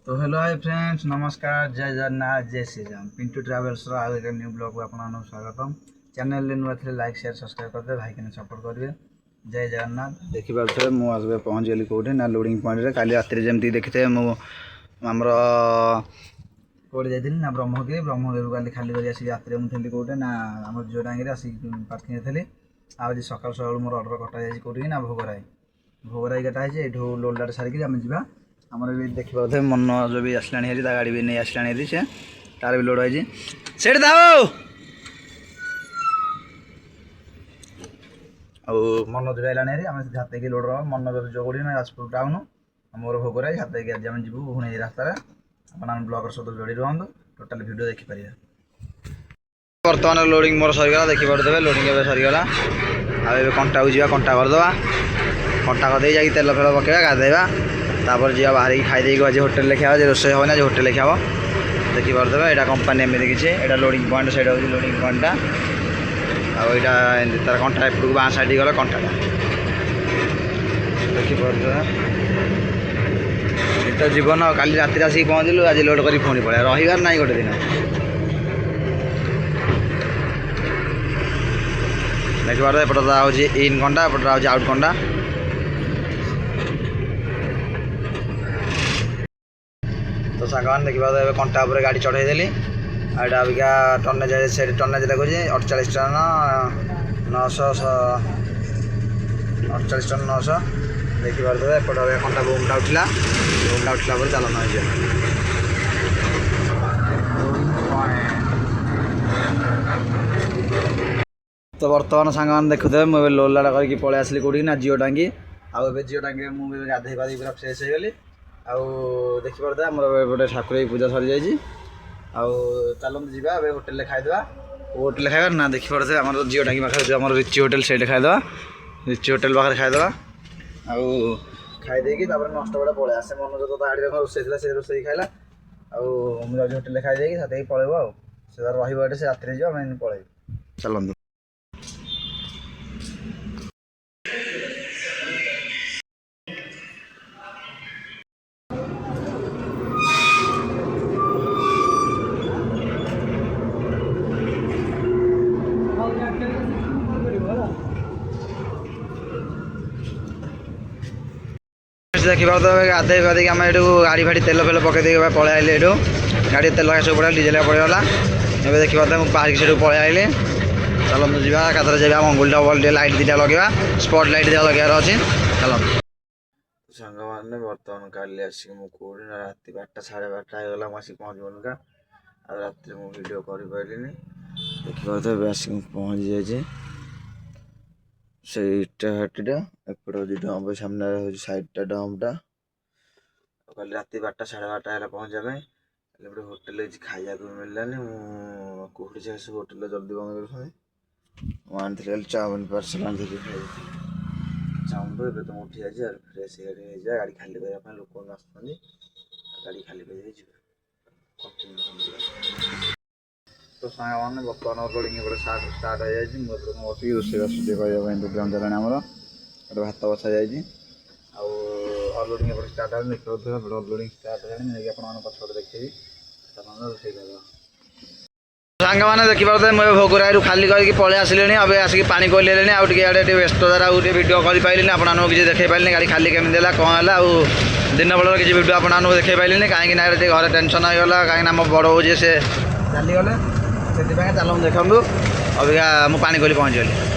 तो hello hi friends, नमस्कार, जय जगन्नाथ, जय श्री राम। पिंटू ट्रावेल्स आउ एक न्यू ब्लॉग को आपको स्वागतम। चैनल नुआ थे लाइक शेयर सब्सक्राइब करदे, भाई के सपोर्ट करेंगे। जय जगन्नाथ। देखिए मुझे पहुँच गली कौटे ना लोडिंग पॉइंट। काली रात जमी देखी थे मुझर कौटे जाइए ना ब्रह्मगिरी काली खाली कर रात मुझे कौटे ना आम जोडांगी पार्किंग थी। आज सकाल सकाल मोर अर्डर कटा जाए कौटी ना भोगराई कटा है। ये लोडा सारिक आम जा आमर भी देखिए मन जो भी आसला गाड़ी भी नहीं आसला से तार भी लोड है से मन जो आइलानी हारी आम हाथ लोड रहा मन जो कौड़ी ना जाजपुर टाउन मोर भोगराई हाथ आज आम जीव पुणी रास्तार आप ब्लॉगर सहित जोड़ी रुहतु टोटाल वीडियो देखिपारे। बर्तमान लोडिंग मोर सरीगला देखिपे लोडिंग ए सरीगला आ कंटा को जा कंटा करदे कंटा करदे जा तेल फेल पकड़ा गाधेबा तापर जी बाहर खाई आज होटेल लिखा आज रोषे हम आज होटेल लिखा देखिपे यहाँ कंपानी एमती किसी यहाँ लोडिंग पॉइंट से लोडिंग पॉइंटा आईटा तार कंटा एपट बाँ साइड गला कंटाटा देखिए तो जीवन काली राति आसिक पहुँचलु आज लोड कर पुणी पड़ा रहीबार ना गोटे दिन देखिए एपटा हूँ इन कंटा एपटा हूँ आउट कंटा। तो सांग देखिए कंटा उपर गाड़ी चढ़ाईदेली आईटा अबिका टनेज से टनेज लगुच 48 टन 900 48 टन 900 देखिए एपट कंटा बुमटा उठला पर चालन हो। तो बर्तमान सांग देखुए मुझे लोलाटा करके पलि आसली कौटी ना जिओ टांगी आउ जिओ टांगी मुझे गाधे पाधे पूरा फ्रेश हो गली आउ देखिपे आम गोटे ठाकुर पूजा सरी जाइए चलते जा होटेल खाईदे होटेल खाइबा ना देखिपे आम जिओ टांगी पाखे जो आम रिची होटेल से खाईदे रिची होटेल पाखे खाईदे आउ खाईदे नष्ट बड़ा पलि आसे मन जो गाड़ी रोसे से रोसे खाइला मुझे होटेल खाईदे साथ पलैब आसे रही से रात जाम पलैब चलते। देखिए गाधे गाधे आम ये गाड़ी फाड़ी तेल फेल पकई पलि आइले ये गाड़ी तेल सब पड़ा डीजेल पड़ेगा ए देखिए बाहर से पलि आइले चलते जा एकाथर जा मंगुल डबल लाइट दीटा लगे स्पट लाइट दिया लगार अच्छे चलते। सांग मैंने बर्तमान काली आसिक कौड़ी ना रात 12टा 12:30 होगा आसिक पहुँचबनका आ रात वीडियो कर पारे देखिए आसिक पहुँची जाइए से इटा हाटीटा एपट हूँ डम्प सामने हूँ सैडटा डम्पटा कल रात 12टा 12:30 है पहुँचा गोटे होटेल खाया मिललानी मुझे से सब होटेल जल्दी बंद कर आनी चाउमिन पार्सल आनी खाई चाउमिन तो ये तुम उठी जाए फ्रेश जाए गाड़ी खाली करने लोक आसुँच गाड़ी खाली कर तो सांग मैंने बर्तमान लोडिंग स्टार्ट हो जाए मुझे रोषेबास प्रोग्राम चलानी आमर गोटे भात बसा जाए लोडिंग स्टार्ट है देखिए लोडिंग स्टार्ट है पछपटे देखिए रोषे कर सांग मैंने देखिए मुझे भोगराई खाली करके पलि आसिले अब आसिक पानी कोले आगे व्यस्ततार आगे वीडियो कर पारे आपको किसी देखे पारे गाड़ी खाली केमी देला कौन है दिन बेल किसी वीडियो आपको देखे पारे कहीं घर टेंशन होगा कहीं बड़ हो से चलीगले से चलते देखूँ अबिका मुझे पानी कोली पहुँच गली।